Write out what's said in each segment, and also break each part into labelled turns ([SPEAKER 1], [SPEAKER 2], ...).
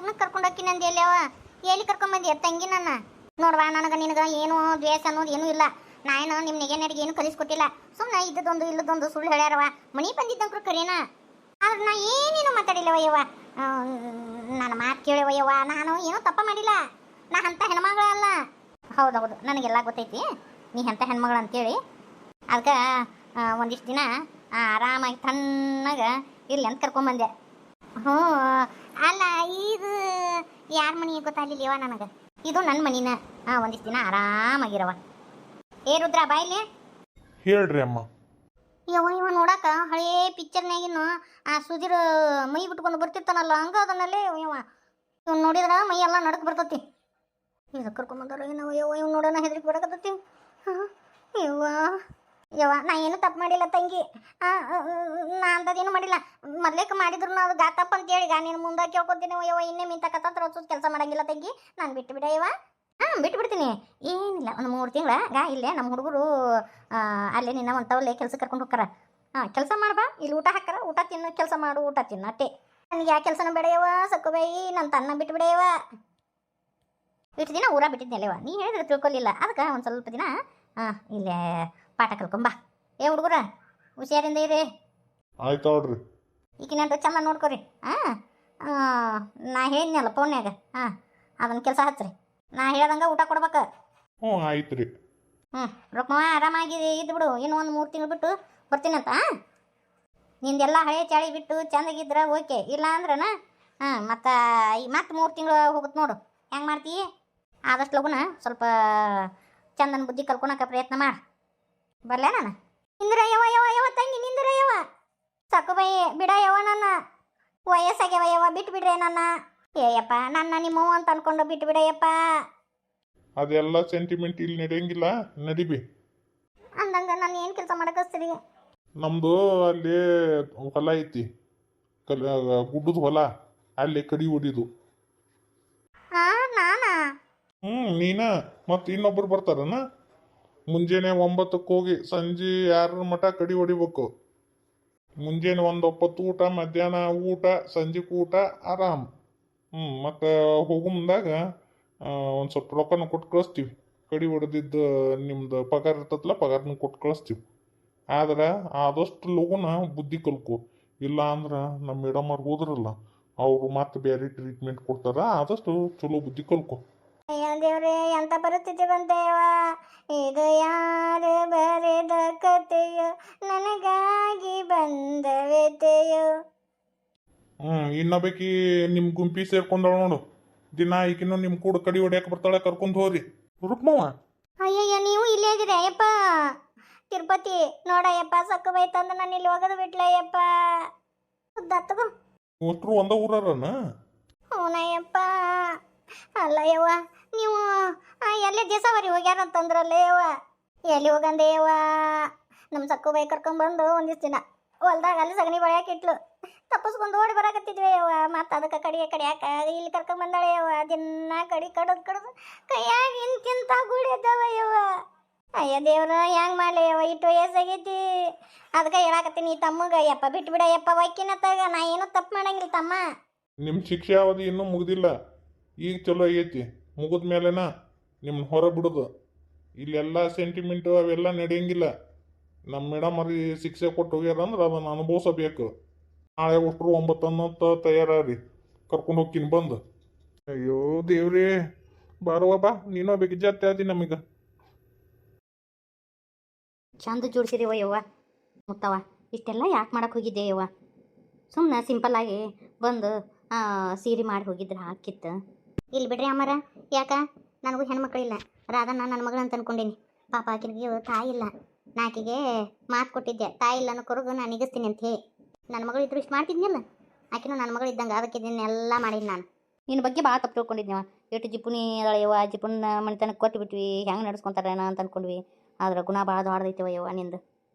[SPEAKER 1] ಲಗ್ನಕ್ಕೆ ಕರ್ಕೊಂಡು ಹೋಗ್ತೀನಿ ಅಂದಿ ಎಲ್ಲವ ಎಲ್ಲಿ ಕರ್ಕೊಂಬಂದಿ ತಂಗಿ ನನ್ನ ನೋಡ್ವಾ ನನಗೆ ನಿನಗೆ ಏನು ದ್ವೇಷ ಅನ್ನೋದು ಏನೂ ಇಲ್ಲ ನಾನು ನಿಮ್ಮ ನೆಗೆನರಿಗೆ ಏನು ಕಲಿಸ್ಕೊಟ್ಟಿಲ್ಲ ಸುಮ್ಮನೆ ಇದ್ದದೊಂದು ಇಲ್ಲದೊಂದು ಸುಳ್ಳು ಹೇಳ್ಯಾರವ ಮನೆ ಬಂದಿದ್ದಂಕ್ರು ಕರೀನಾ ಆದ್ರೆ ನಾ ಏನೇನು ಮಾತಾಡಿಲ್ಲವಯ್ಯವ ನನ್ನ ಮಾತು ಕೇಳವಯ್ಯವ ನಾನು ಏನೂ ತಪ್ಪ ಮಾಡಿಲ್ಲ ನಾ ಅಂಥ ಹೆಣ್ಮಗಳ ಅಲ್ಲ ಹೌದೌದು ನನಗೆಲ್ಲ ಗೊತ್ತೈತಿ ನೀ ಅಂಥ ಹೆಣ್ಮಗಳು ಅಂತೇಳಿ ಅದಕ್ಕೆ ಒಂದಿಷ್ಟು ದಿನ ಆರಾಮಾಗಿ ತಣ್ಣಗೆ ಇರಲಿ ಅಂತ ಕರ್ಕೊಂಬಂದೆ ಹ್ಞೂ ಅಲ್ಲ ಇದು ಯಾರ ಮನೆ ಗೊತ್ತಾಗಲಿಲ್ಲವ ನನಗೆ ಇದು ನನ್ನ ಮನಿನ ಒಂದಿಷ್ಟು ದಿನ ಆರಾಮಾಗಿರವ ಏ ರುದ್ರ ಬಾಯ್ಲಿ
[SPEAKER 2] ಹೇಳ್ರಿ ಅಮ್ಮ.
[SPEAKER 1] ಇವ ನೋಡಾಕ ಹಳೇ ಪಿಕ್ಚರ್ನಾಗಿನ್ನು ಆ ಸುಧೀರ್ ಮೈ ಬಿಟ್ಕೊಂಡು ಬರ್ತಿರ್ತಾನಲ್ಲ ಹಂಗ ಅದನ್ನಲ್ಲೇ ಇವ ನೋಡಿದ್ರ ಮೈ ಎಲ್ಲ ನಡಕ್ ಬರ್ತತಿ ಇದು ಕರ್ಕೊಂಬಂದಾರ ಏನವ ಇವ್ ನೋಡೋಣ ಹೆದರಿಕೆ ಬರಕತ್ತತಿ ಯವ್ವ ಯವ್ವ ನಾ ಏನು ತಪ್ಪು ಮಾಡಿಲ್ಲ ತಂಗಿ ನಾ ಅಂಥದ್ದೇನು ಮಾಡಿಲ್ಲ ಮೊದ್ಲೇಕ ಮಾಡಿದ್ರು ಅದು ಗಾತಪ್ಪ ಅಂತೇಳಿ ನೀನು ಮುಂದೆ ಕೇಳ್ಕೊತೀನಿ ಯವ್ವ ಇನ್ನೇ ಮಿಂತಕತ್ತ ರಸೋದು ಕೆಲಸ ಮಾಡಂಗಿಲ್ಲ ತಂಗಿ ನಾನು ಬಿಟ್ಟು ಬಿಡ ಯವ್ವ ಬಿಟ್ಟು ಬಿಡ್ತೀನಿ ಏನಿಲ್ಲ ಒಂದು 3 ತಿಂಗಳ ಇಲ್ಲೇ ನಮ್ಮ ಹುಡುಗರು ಅಲ್ಲೇ ನಿನ್ನ ಒಂಥವಲ್ಲೇ ಕೆಲ್ಸಕ್ಕೆ ಕರ್ಕೊಂಡು ಹೋಗ್ತಾರ ಕೆಲಸ ಮಾಡ್ಬಾ ಇಲ್ಲಿ ಊಟ ಹಾಕ್ತಾರ ಊಟ ತಿನ್ನು ಕೆಲಸ ಮಾಡು ಊಟ ತಿನ್ನು ಅಟ್ಟೆ ನನಗೆ ಯಾವ ಕೆಲಸನ ಬೇಡಯವ ಸಕ್ಕುಬಾಯಿ ನನ್ನ ತನ್ನ ಬಿಟ್ಟು ಬಿಡೆಯವ ಇಷ್ಟು ದಿನ ಊರ ಬಿಟ್ಟಿದ್ನೆಲ್ಲವ ನೀ ಹೇಳಿದ್ರೆ ತಿಳ್ಕೊಲಿಲ್ಲ ಅದಕ್ಕೆ ಒಂದು ಸ್ವಲ್ಪ ದಿನ ಇಲ್ಲೇ ಪಾಠ ಕಲ್ಕೊಂಬಾ ಏ ಹುಡುಗರ ಹುಷಾರಿಂದ ಇರಿ
[SPEAKER 2] ಆಯ್ತು ನೋಡ್ರಿ
[SPEAKER 1] ಈಗಿನಂತ ಚಂದ ನೋಡ್ಕೊರಿ ನಾ ಹೇಳಿದ್ನಲ್ಲ ಫೋನ್ಯಾಗ ಅದನ್ನ ಕೆಲಸ ಹಚ್ಚ್ರಿ ನಾ ಹೇಳ್ದಂಗೆ ಊಟ ಕೊಡ್ಬೇಕು
[SPEAKER 2] ಹ್ಞೂ ಆಯ್ತು ರೀ
[SPEAKER 1] ರೊಕ್ಕಮ್ಮ ಆರಾಮಾಗಿ ಇದ್ದು ಬಿಡು ಇನ್ನು ಒಂದು 3 ತಿಂಗಳು ಬಿಟ್ಟು ಬರ್ತೀನಂತ ನಿಂದೆಲ್ಲ ಹಳೆ ಚಾಳಿ ಬಿಟ್ಟು ಚಂದಾಗಿದ್ರೆ ಓಕೆ ಇಲ್ಲ ಅಂದ್ರನ ಮತ್ತು ಮತ್ತೆ 3 ತಿಂಗಳು ಹೋಗುತ್ತೆ ನೋಡು ಹೆಂಗೆ ಮಾಡ್ತೀವಿ ಆದಷ್ಟು ಲಗುನ ಸ್ವಲ್ಪ ಚಂದನ ಬುದ್ಧಿ ಕಲ್ಕೊಳಕ್ಕೆ ಪ್ರಯತ್ನ ಮಾಡಿ ಬರ್ಲೇ ನಾನು ನಿಂದ್ರ ಯವ ತಂಗಿ ನಿಂದ್ರ ಯವ ಸಾಕು ಬೈ ಬಿಡ ಯವ ನನ್ನ ವಯಸ್ಸಾಗ್ಯವ ಯವ ಬಿಟ್ಟು ಬಿಡ್ರೆ ನನ್ನ ಏಯಪ್ಪ ನನ್ನ ನಿಮ್ಮವ್ವ ಅಂತ ಅನ್ಕೊಂಡು ಬಿಟ್ಟು ಬಿಡಯ್ಯಪ್ಪ
[SPEAKER 2] ಅದೆಲ್ಲ ಸೆಂಟಿಮೆಂಟ್ ಇಲ್ಲಿ ನಡೆಯಂಗಿಲ್ಲ ನಡಿಬಿ
[SPEAKER 1] ಅಂದಂಗ ನಾನು ಏನು ಕೆಲಸ ಮಾಡಕಸ್ತೀರಿ
[SPEAKER 2] ನಮ್ಮದು ಅಲ್ಲಿ ಹೊಲ ಐತಿ ಗುಡ್ಡದ ಹೊಲ ಅಲ್ಲಿ ಕಡಿ ಹೊಡಿದು
[SPEAKER 1] ನಾನಾ
[SPEAKER 2] ನೀನ ಮತ್ತು ಇನ್ನೊಬ್ರು ಬರ್ತಾರನ ಮುಂಜಾನೆ 9ಕ್ಕೆ ಹೋಗಿ ಸಂಜೆ 6 ಮಟ ಕಡಿ ಹೊಡಿಬೇಕು ಮುಂಜಾನೆ 1 ಊಟ ಮಧ್ಯಾಹ್ನ ಊಟ ಸಂಜೆಗೆ ಊಟ ಆರಾಮ್ ಮತ್ತು ಹೋಗೋ ಮುಂದಾಗ ಒಂದು ಸ್ವಲ್ಪ ರೊಕ್ಕನ ಕೊಟ್ಟು ಕಳಿಸ್ತೀವಿ ಕಡಿ ಹೊಡೆದಿದ್ದು ನಿಮ್ದು ಪಗಾರ ಇರ್ತದಲ್ಲ ಪಗಾರನ ಕೊಟ್ಟು ಕಳಿಸ್ತೀವಿ ಆದ್ರೆ ಆದಷ್ಟು ಲಗುನ ಬುದ್ಧಿ ಕಲ್ಕೊ ಇಲ್ಲ ಅಂದ್ರೆ ನಮ್ಮ ಮೇಡಮ್ ಅವ್ರು ಹೋದ್ರಲ್ಲ ಅವರು ಮತ್ತೆ ಬೇರೆ ಟ್ರೀಟ್ಮೆಂಟ್ ಕೊಡ್ತಾರ ಆದಷ್ಟು ಚಲೋ ಬುದ್ಧಿ ಕಲ್ಕೊ
[SPEAKER 1] ಅಯ್ಯ ದೇವ್ರೆ ಎಂತ ಪರಿಸ್ಥಿತಿ ಬಂದೇವ ಇದು ಯಾರು ಬರೆದ ಕತೆಯೋ ನನಗಾಗಿ ಬಂದ ವ್ಯತೆಯೋ
[SPEAKER 2] ಇನ್ನೊಬ್ಬಕಿ ನಿಮ್ಮ ಗುಂಪಿ ಸೇರ್ಕೊಂಡಾಳ ನೋಡು ದಿನ ಈಕಿನ್ನು ನಿಮ್ಮ ಕೂಡ ಕಡಿ ಹೊಡ್ಯಾಕೆ ಬರ್ತಾಳೆ ಕರ್ಕೊಂಡು ಹೋರಿ ರುಕ್ಮವ್ವ
[SPEAKER 1] ಅಯ್ಯಯ್ಯ ನೀವು ಇಲ್ಲೇ ಇದೀರಿ ಅಯ್ಯಪ್ಪ ತಿರುಪತಿ ನೋಡಯ್ಯಪ್ಪ ಸಕ್ಕು ಬೈತಂದು ನಾನು ಇಲ್ಲಿ ಹೋಗೋದು ಬಿಟ್ಲಯ್ಯಪ್ಪ ದತ್ತಗು
[SPEAKER 2] ಅಷ್ಟ್ರು ಒಂದ ಊರನ
[SPEAKER 1] ಹ್ಞೂನಯ್ಯಪ್ಪ ಅಲ್ಲಯ್ಯವ್ವ ನೀವು ಎಲ್ಲೇ ದೇಸವರಿ ಹೋಗ್ಯಾರಂತಂದ್ರಲ್ಲೇ ಯವ್ವ ಎಲ್ಲಿ ಹೋಗಂದೆ ಯವ್ವ ನಮ್ಮ ಸಕ್ಕು ಬೈ ಕರ್ಕೊಂಡ್ಬಂದು ಒಂದಿಷ್ಟು ದಿನ ಹೊಲ್ದಾಗ ಅಲ್ಲಿ ಸಗಣಿ ಬಳಿಯಾಕಿಟ್ಲು ತಪ್ಪಿಸ್ಕೊಂಡು ಓಡಿ ಬರಾಕತ್ತಿದ್ವಿ ಯವ್ವ ಮತ್ತು ಅದಕ್ಕೆ ಕಡಿಯಾಕ ಇಲ್ಲಿ ಕರ್ಕೊಂಡ್ಬಂದಾಳೆ ಯವ್ವ ದಿನ ಕಡಿದು ಕೈಯಾಗ ಇಂತಿಂತ ಗುಡಿದ್ದವ ಯವ್ವ ಅಯ್ಯ ದೇವ್ರ ಹೆಂಗೆ ಮಾಡಲಿ ಯವ್ವ ಇಟ್ಟು ವಯಸ್ಸಾಗೈತಿ ಅದಕ್ಕೆ ಹೇಳಾಕತ್ತೀನಿ ತಮ್ಮಗ ಯಪ್ಪ ಬಿಟ್ಟು ಬಿಡಯ್ಯಪ್ಪ ವೈಕಿನತ್ತಾಗ ನಾ ಏನೂ ತಪ್ಪು ಮಾಡಂಗಿಲ್ಲ ತಮ್ಮ
[SPEAKER 2] ನಿಮ್ಮ ಶಿಕ್ಷೆ ಅವಧಿ ಇನ್ನೂ ಮುಗ್ದಿಲ್ಲ ಈಗ ಚಲೋ ಆಗೈತಿ ಮುಗಿದ ಮೇಲೆನ ನಿಮ್ಮನ್ನ ಹೊರ ಬಿಡೋದು ಇಲ್ಲೆಲ್ಲ ಸೆಂಟಿಮೆಂಟು ಅವೆಲ್ಲ ನಡೆಯಂಗಿಲ್ಲ ನಮ್ಮ ಮೇಡಮ್ ಅವ್ರಿಗೆ ಶಿಕ್ಷೆ ಕೊಟ್ಟು ಹೋಗ್ಯಾರ ಅಂದ್ರೆ ಅದನ್ನು ಅನುಭವಿಸಬೇಕು ನಾಳೆ ಅಷ್ಟ್ರು 9 ಅನ್ನೋತ್ತ ತಯಾರಿ ಕರ್ಕೊಂಡು ಹೋಗ್ತೀನಿ ಬಂದು ಅಯ್ಯೋ ದೇವ್ರೇ ಬಾರವ್ವ ಬಾ ನೀನೋ ಬೇಕು ಜಾತಿ ಆದಿ ನಮಗೆ
[SPEAKER 1] ಚಂದ ಜೋಡಿಸಿದೇವ ಯವ್ವ ಮುತ್ತವ ಇಷ್ಟೆಲ್ಲ ಯಾಕೆ ಮಾಡಕ್ಕೆ ಹೋಗಿದ್ದೆ ಯವ್ವ ಸುಮ್ಮನೆ ಸಿಂಪಲ್ಲಾಗಿ ಬಂದು ಸೀರೆ ಮಾಡಿ ಹೋಗಿದ್ರೆ ಹಾಕಿತ್ತು ಇಲ್ಲಿ ಬಿಡ್ರಿ ಅಮ್ಮರ ಯಾಕ ನನಗೂ ಹೆಣ್ಮಕ್ಳಿಲ್ಲ ರಾಧನ ನನ್ನ ಮಗಳು ಅಂತ ಅನ್ಕೊಂಡೀನಿ ಪಾಪ ಆಕಿನಿಗೆ ತಾಯಿ ಇಲ್ಲ ನಾ ಆಕೆಗೆ ಮಾತು ಕೊಟ್ಟಿದ್ದೆ ತಾಯಿ ಇಲ್ಲ ಅನ್ನೋ ಕೊರಗು ನಾನು ನಿಗಿಸ್ತೀನಿ ಅಂತ ಹೇಳಿ ನನ್ನ ಮಗಳು ಇದ್ರು ಇಷ್ಟು ಮಾಡ್ತಿದ್ನಲ್ಲ ಆಕಿನೂ ನನ್ನ ಮಗಳು ಇದ್ದಂಗೆ ಅದಕ್ಕೆ ಇದನ್ನೆಲ್ಲ ಮಾಡೀನಿ ನಾನು ನಿನ್ನ ಬಗ್ಗೆ ಭಾಳ ತಪ್ಪು ತಿಳ್ಕೊಂಡಿದ್ನವ ಎಷ್ಟು ಜಿಪುನಿ ಅದಳೆಯವ ಜಿಪುನ ಮನೆತನಕ್ಕೆ ಕೊಟ್ಟು ಬಿಟ್ವಿ ಹೆಂಗೆ ನಡೆಸ್ಕೊತಾರೇನ ಅಂತ ಅಂದ್ಕೊಂಡ್ವಿ ಆದ್ರೆ ಗುಣ ಭಾಳ ದೊಡ್ಡದೈತವ ಯವ್ವ ನಿಂದು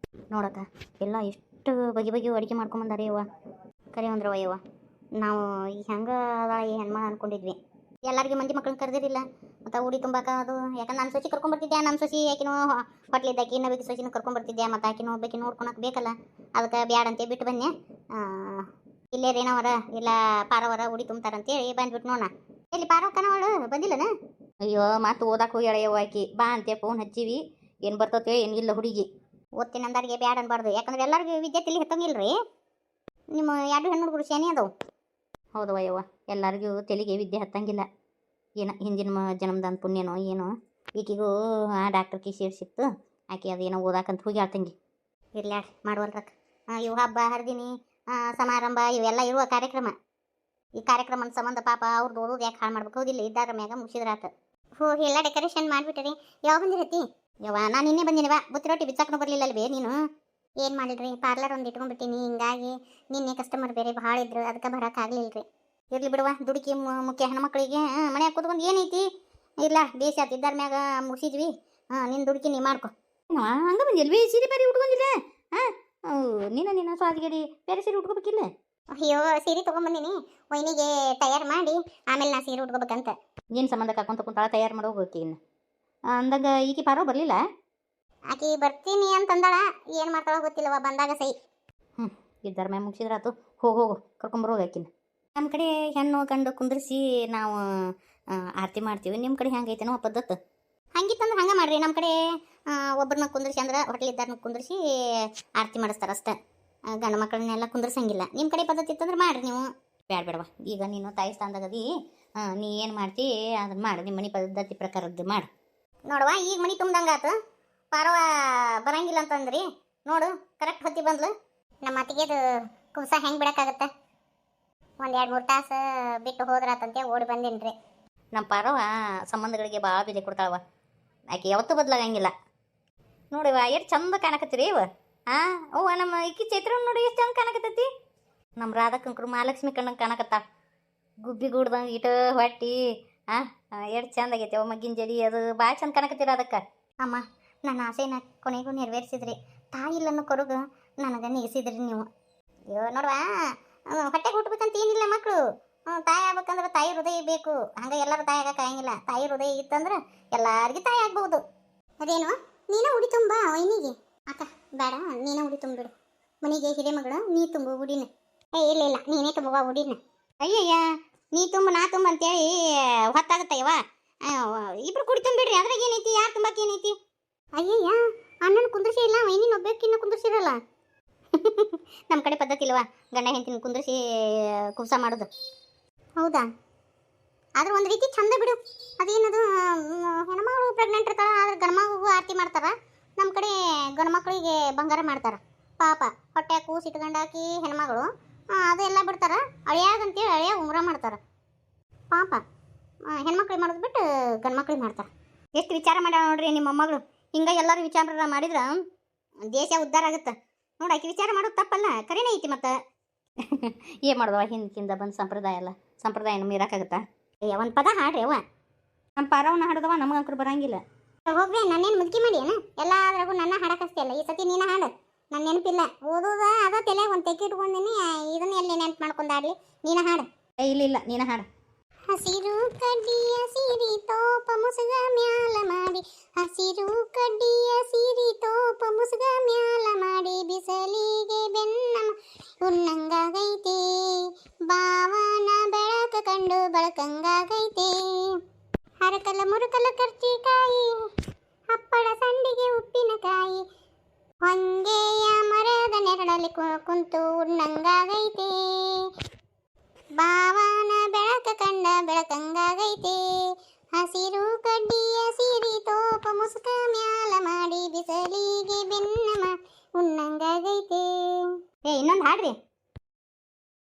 [SPEAKER 1] ನೋಡಕ್ಕ ಎಲ್ಲ ಎಷ್ಟು ಬಗೆ ಅಡುಗೆ ಮಾಡ್ಕೊಂಬಂದಾರೆ ಯವ್ವ ಕರೆ ಅಂದ್ರವ ಯವ್ವ ನಾವು ಹೆಂಗೆ ಈ ಹೆಣ್ಮಳ ಅಂದ್ಕೊಂಡಿದ್ವಿ ಎಲ್ಲರಿಗೆ ಮಂದಿ ಮಕ್ಕಳನ್ನ ಕರೆದಿರಿಲ್ಲ ಮತ್ತು ಉಡಿ ತುಂಬಾಕ ಅದು ಯಾಕಂದ್ರೆ ನಾನು ಸೊಸಿ ಕರ್ಕೊಂಡ್ಬರ್ತಿದ್ದೆ ನಮ್ಮ ಸೊಸಿ ಆಕಿನೂ ಹೊಟ್ಲಿದ್ದಾಕಿ ಇನ್ನೊಬ್ಬಕ್ಕೆ ಸೊಸಿನೂ ಕರ್ಕೊಂಡ್ಬರ್ತಿದ್ದೆ ಮತ್ತು ಆಕಿನೂ ಒಬ್ಬಾಕಿ ನೋಡ್ಕೊಳಕ್ಕೆ ಬೇಕಲ್ಲ ಅದಕ್ಕೆ ಬ್ಯಾಡ ಅಂತ ಬಿಟ್ಟು ಬನ್ನಿ ಇಲ್ಲೇ ರೇನವರ ಇಲ್ಲ ಪಾರವರ ಉಡಿ ತುಂಬ್ತಾರಂತೇಳಿ ಬಂದ್ಬಿಟ್ಟು ನೋಡ. ಎಲ್ಲಿ ಪಾರವಕ್ಕನವಳು ಬಂದಿಲ್ಲನ? ಅಯ್ಯೋ ಮತ್ತೆ ಓದಾಕ ಹೋಗ್ಯಾಳಯ್ಯವ ಆಕಿ. ಬಾ ಅಂತೆ ಫೋನ್ ಹಚ್ಚಿವಿ, ಏನು ಬರ್ತತೆ ಏನಿಲ್ಲ ಹುಡುಗಿ. ಓದ್ತೀನಂದಾರಿಗೆ ಬ್ಯಾಡ ಅನ್ಬಾರ್ದು, ಯಾಕಂದ್ರೆ ಎಲ್ಲರಿಗೂ ವಿದ್ಯೆ ತಿಳಿ ಹತ್ತಂಗಿಲ್ರಿ. ನಿಮ್ಮ 2 ಹೆಣ್ಣು ಹುಡುಗರು ಶನಿ ಅದಾವು. ಹೌದವ ಯವ್ವ, ಎಲ್ಲರಿಗೂ ತೆಲಿಗೆ ವಿದ್ಯೆ ಹತ್ತಂಗಿಲ್ಲ. ಏನೋ ಹಿಂದಿನ ಜನ್ಮದ ಪುಣ್ಯನೋ ಏನೋ, ಈಕಿಗೂ ಆ ಡಾಕ್ಟರ್ ಕಿ ಸೀಟ್ ಸಿಕ್ತು. ಆಕೆ ಅದೇನೋ ಓದಾಕಂತ ಹೋಗ್ಯಾಳ ತಂಗಿ. ಇರ್ಲ್ಯಾ ಮಾಡುವಲ್ರಕ್ಕ. ಇವು ಹಬ್ಬ ಹರಿದಿನಿ ಸಮಾರಂಭ ಇವೆಲ್ಲ ಇರುವ ಕಾರ್ಯಕ್ರಮ. ಈ ಕಾರ್ಯಕ್ರಮದ ಸಂಬಂಧ ಪಾಪ ಅವ್ರದ್ದು ಓದೋದು ಯಾಕೆ ಹಾಳು ಮಾಡ್ಬೇಕು? ಹೌದಿಲ್ಲ, ಇದ್ದಾರ ಮ್ಯಾಗ ಮುಗಿಸಿದ್ರಾತ. ಎಲ್ಲ ಡೆಕೋರೇಷನ್ ಮಾಡಿಬಿಟ್ರಿ. ಯಾವ ಬಂದಿರತ್ತಿ? ಯವ್ವ ನಾನು ನಿನ್ನೆ ಬಂದಿನವ. ಬುತ್ತಿ ರೊಟ್ಟಿ ಬಿಚ್ಚಾಕನು ಬರಲಿಲ್ಲ ಅಲ್ವೇ ನೀನು? ಏನು ಮಾಡಿದ್ರಿ, ಪಾರ್ಲರ್ ಒಂದು ಇಟ್ಕೊಂಡ್ಬಿಟ್ಟಿನಿ. ಹಿಂಗಾಗಿ ನಿನ್ನೆ ಕಸ್ಟಮರ್ ಬೇರೆ ಭಾಳ ಇದ್ರು, ಅದಕ್ಕೆ ಬರೋಕ್ಕಾಗಲಿಲ್ಲ ರೀ. ಇರ್ಲಿ ಬಿಡುವ, ದುಡುಕಿ ಮುಖ್ಯ ಹೆಣ್ಮಕ್ಳಿಗೆ. ಮನ್ಯಾಗ ಕೂತ್ಕೊಂಡು ಏನೈತಿ? ಇಲ್ಲ ಬೇಸಿ ಆತು, ಇದ್ದಾರ ಮ್ಯಾಗ ಮುಗಿಸಿದ್ವಿ. ನಿನ್ನ ದುಡುಕಿ ನೀ ಮಾಡ್ಕೊ. ಹಂಗೆ ಬಂದಿಲ್ವಿ? ಸೀರೆ ಬೇರೆ ಉಟ್ಕೊಂಡಿಲ್ಲ? ನೀನು ಸ್ವಾದಿಗಡಿ ಬೇರೆ ಸೀರೆ ಉಟ್ಕೋಬೇಕಿಲ್ಲ? ಅಯ್ಯೋ ಸೀರೆ ತೊಗೊಂಬಂದಿನಿ, ವೈನಿಗೆ ತಯಾರು ಮಾಡಿ ಆಮೇಲೆ ನಾ ಸೀರೆ ಉಟ್ಕೋಬೇಕಂತ. ಏನು ಸಂಬಂಧ ಕಾಕೊಂತ ಕುಂತಾಳ ತಯಾರು ಮಾಡೋ ಹೋಗಿ ಇನ್ನು ಅಂದಾಗ ಈಕಿ ಪಾರೋ ಬರಲಿಲ್ಲ? ಆಕಿ ಬರ್ತೀನಿ ಅಂತಂದಾಳ, ಏನು ಮಾಡ್ತಾಳೋ ಗೊತ್ತಿಲ್ಲವ, ಬಂದಾಗ ಸೈ. ಇದ್ದಾರ ಮ್ಯಾಗ ಮುಗಿಸಿದ್ರಾತು. ಹೋಗು ಕರ್ಕೊಂಬರೋಗ ಆಕಿನ. ನಮ್ಮ ಕಡೆ ಹೆಣ್ಣು ಗಂಡು ಕುಂದ್ರಿಸಿ ನಾವು ಆರತಿ ಮಾಡ್ತೀವಿ. ನಿಮ್ಮ ಕಡೆ ಹೆಂಗೈತೇನೋ ಪದ್ಧತಿ? ಹಂಗಿತ್ತಂದ್ರೆ ಹಂಗೆ ಮಾಡ್ರಿ. ನಮ್ಮ ಕಡೆ ಒಬ್ಬರನ್ನ ಕುಂದ್ರಿಸಿ ಅಂದ್ರೆ ಹೋಟೆಲಿದ್ದಾರನ್ನ ಕುಂದ್ರಿಸಿ ಆರತಿ ಮಾಡಿಸ್ತಾರೆ ಅಷ್ಟೇ. ಗಂಡು ಮಕ್ಕಳನ್ನೆಲ್ಲ ಕುಂದ್ರಿಸಂಗಿಲ್ಲ. ನಿಮ್ಮ ಕಡೆ ಪದ್ಧತಿ ಇತ್ತಂದ್ರೆ ಮಾಡ್ರಿ ನೀವು. ಬೇಡವಾ, ಈಗ ನೀನು ತಾಯಿ ಸ್ಥಾನದಾಗದಿ, ನೀ ಏನು ಮಾಡ್ತಿ ಅದನ್ನು ಮಾಡು. ನಿಮ್ಮ ಮನೆ ಪದ್ಧತಿ ಪ್ರಕಾರದ್ದು ಮಾಡು. ನೋಡುವ, ಈಗ ಮನೆ ತುಂಬ್ದಂಗಾತು. ಪಾರವ ಬರಂಗಿಲ್ಲ ಅಂತಂದ್ರಿ, ನೋಡು ಕರೆಕ್ಟ್ ಹೊತ್ತಿ ಬಂದ್ಲು. ನಮ್ಮ ಅತ್ತಿಗೆದು ಕುಂಸ ಹೆಂಗೆ ಬಿಡೋಕ್ಕಾಗತ್ತೆ? 1-2-3 ತಾಸು ಬಿಟ್ಟು ಹೋದ್ರಾತಂತೆ ಓಡಿ ಬಂದಿನ್ರಿ. ನಮ್ಮ ಪಾರವ ಸಂಬಂಧಗಳಿಗೆ ಭಾಳ ಬೆಲೆ ಕೊಡ್ತಾಳವ. ಆಕೆ ಯಾವತ್ತೂ ಬದಲಾಗಂಗಿಲ್ಲ. ನೋಡಿವ ಎಷ್ಟು ಚಂದ ಕಾಣಕತ್ತೀರಿ ಇವ. ಅವ್ವ ನಮ್ಮ ಈಕಿ ಚೈತ್ರ ನೋಡಿ ಎಷ್ಟು ಚಂದ ಕಾಣಕತ್ತೈತಿ. ನಮ್ಮ ರಾಧಕ್ಕಂಕರು ಮಹಾಲಕ್ಷ್ಮಿ ಕಣ್ಣಂಗೆ ಕಾಣಕತ್ತಾಳ. ಗುಬ್ಬಿ ಗೂಡ್ದಂಗೆ ಇಟ ಹೊಟ್ಟಿ ಎಷ್ಟು ಚಂದ ಆಗೈತಿ. ಅವ ಮಗ್ಗಿನ ಜಡಿ ಅದು ಭಾಳ ಚಂದ ಕಾಣಕತ್ತೀರ. ಅದಕ್ಕೆ ಅಮ್ಮ, ನನ್ನ ಆಸೆನ ಕೊನೆಗೂ ನೆರವೇರಿಸಿದ್ರಿ. ತಾಯಿ ಇಲ್ಲನ್ನು ಕೊರಗು ನನಗೆ ನೀಗಿಸಿದ್ರಿ ನೀವು. ಅಯ್ಯೋ ನೋಡುವ, ಹೊಟ್ಟೆಗೆ ಹುಟ್ಟಬೇಕಂತ ಏನಿಲ್ಲ ಮಕ್ಕಳು. ತಾಯಿ ಆಗ್ಬೇಕಂದ್ರೆ ತಾಯಿ ಹೃದಯ ಬೇಕು. ಹಂಗೆ ಎಲ್ಲರೂ ತಾಯಿ ಆಗಕ್ಕಾಗಂಗಿಲ್ಲ. ತಾಯಿ ಹೃದಯ ಇತ್ತಂದ್ರೆ ಎಲ್ಲರಿಗೂ ತಾಯಿ ಆಗ್ಬಹುದು. ಅದೇನು ನೀನು ಉಡಿ ತುಂಬ ವೈನಿಗೆ? ಅಕ್ಕ ಬೇಡ, ನೀನು ಉಡಿ ತುಂಬಿಡು. ಮನೆಗೆ ಹಿರೇಮಗಳು ನೀ ತುಂಬು ಉಡಿನ. ಇಲ್ಲ ನೀನೇ ತುಂಬುವ ಉಡಿನ. ಅಯ್ಯಯ್ಯ, ನೀ ತುಂಬ ನಾ ತುಂಬ ಅಂತೇಳಿ ಹೊತ್ತಾಗತ್ತಯ್ಯವ. ಇಬ್ರು ಕುಡಿ ತುಂಬಿಡ್ರಿ. ಅದ್ರಾಗ ಏನೈತಿ? ಯಾರು ತುಂಬಕ್ಕೆ ಏನೈತಿ? ಅಯ್ಯಯ್ಯ, ಅಣ್ಣನ ಕುಂದ್ರಿಸಿ ಇಲ್ಲ, ವೈನಿನ ಒಬ್ಬಕ್ಕಿನ್ನ ಕುಂದ್ರಿಸಿರಲ್ಲ. ನಮ್ಮ ಕಡೆ ಪದ್ಧತಿ ಇಲ್ವಾ ಗಂಡ ಹೆಂಡತಿನ ಕುಂದ್ರಿಸಿ ಕುಬ್ಸ ಮಾಡೋದು? ಹೌದಾ? ಆದ್ರೆ ಒಂದು ರೀತಿ ಚಂದ ಬಿಡು. ಅದೇನದು, ಹೆಣ್ಮಗಳು ಪ್ರೆಗ್ನೆಂಟ್ ಇರ್ತಾಳ, ಆದ್ರೆ ಗಂಡ್ಮಗೂ ಆರತಿ ಮಾಡ್ತಾರ. ನಮ್ಮ ಕಡೆ ಗಂಡ್ಮಕ್ಳಿಗೆ ಬಂಗಾರ ಮಾಡ್ತಾರ. ಪಾಪ ಹೊಟ್ಟೆ ಕೂಸಿ ಇಟ್ಕೊಂಡಾಕಿ ಹೆಣ್ಮಗಳು ಅದೆಲ್ಲ ಬಿಡ್ತಾರ. ಅಳಿಯಾಗಂತೇಳಿ ಅಳಿಯ ಉಮ್ರ ಮಾಡ್ತಾರ. ಪಾಪ ಹೆಣ್ಮಕ್ಳಿಗೆ ಮಾಡೋದು ಬಿಟ್ಟು ಗಂಡ್ಮಕ್ಳಿಗೆ ಮಾಡ್ತಾರ. ಎಷ್ಟು ವಿಚಾರ ಮಾಡ್ಯಾಳ ನೋಡ್ರಿ ನಿಮ್ಮ ಮೊಮ್ಮಗಳು. ಹಿಂಗೆ ಎಲ್ಲರೂ ವಿಚಾರ ಮಾಡಿದ್ರೆ ದೇಶ ಉದ್ಧಾರ ಆಗುತ್ತೆ. ನೋಡಿ, ಆಕೆ ವಿಚಾರ ಮಾಡೋದು ತಪ್ಪಲ್ಲ, ಕರೆನೇ ಐತಿ. ಮತ್ತೆ ಏನು ಮಾಡೋದವ, ಹಿಂದಕ್ಕಿಂದ ಬಂದು ಸಂಪ್ರದಾಯ ಅಲ್ಲ, ಸಂಪ್ರದಾಯನ ಮೀರಕ್ಕಾಗತ್ತಾ? ಒಂದು ಪದ ಹಾಡ್ರಿ ಅವ್ವ. ನಮ್ಮ ಪಾರವನ್ನ ಹಾಡೋದವ ನಮಗಂಕರು ಬರಂಗಿಲ್ಲ. ಹೋಗ್ರಿ, ನನ್ನೇನು ಮುದುಕಿ ಮಾಡಿ ಏನು ಎಲ್ಲಾದ್ರಾಗೂ ನನ್ನ ಹಾಡಕಸ್ತಿಯಲ್ಲ. ಈ ಸತಿ ನೀನು ಹಾಡು, ನನ್ನ ನೆನಪಿಲ್ಲ. ಓದೋದ ಅದ ತಲೆ ಒಂದು ತೆಕ್ಕಿ ಇಟ್ಕೊಂಡಿನಿ. ಇದನ್ನ ಎಲ್ಲಿ ನೆನಪು ಮಾಡ್ಕೊಂಡಾಡ್ಲಿ? ನೀನು ಹಾಡು. ಇಲ್ಲ ನೀನು ಹಾಡು. ಹಸಿರು ಕಡ್ಡಿಯ ಸಿರಿ ತೋಪ ಮುಸುಗ ಮ್ಯಾಲ ಮಾಡಿ, ಹಸಿರು ಕಡ್ಡಿಯ ಸಿರಿ ತೋಪ ಮುಸುಗ ಮ್ಯಾಲ ಮಾಡಿ, ಬಿಸಲಿಗೆ ಬೆನ್ನ ಉಣ್ಣಂಗಾಗೈತೆ, ಬಾವನ ಬೆಳಕ ಕಂಡು ಬಳಕಂಗಾಗೈತೆ. ಹರಕಲ ಮುರುಕಲ ಕರ್ಚಿಕಾಯಿ, ಹಪ್ಪಳ ಸಂಡಿಗೆ ಉಪ್ಪಿನಕಾಯಿ, ಹೊಂಗೆಯ ಮರದ ನೆರಳಲ್ಲಿ ಕುಂತು ಉಣ್ಣಂಗಾಗೈತೆ, ಬಾವನ ಬೆಳಕ ಕಂಡ ಬೆಳಕಂಗಾಗೈತೆ. ಹಸಿರು ಕಡ್ಡಿಯ ಸಿರಿ ತೋಪ ಮುಸುಕ ಮ್ಯಾಲ ಮಾಡಿ, ಬಿಸಲಿಗೆ ಬೆನ್ನ ಉಣ್ಣಂಗಾಗೈತೆ. ಇನ್ನೊಂದು ಹಾಡ್ರಿ.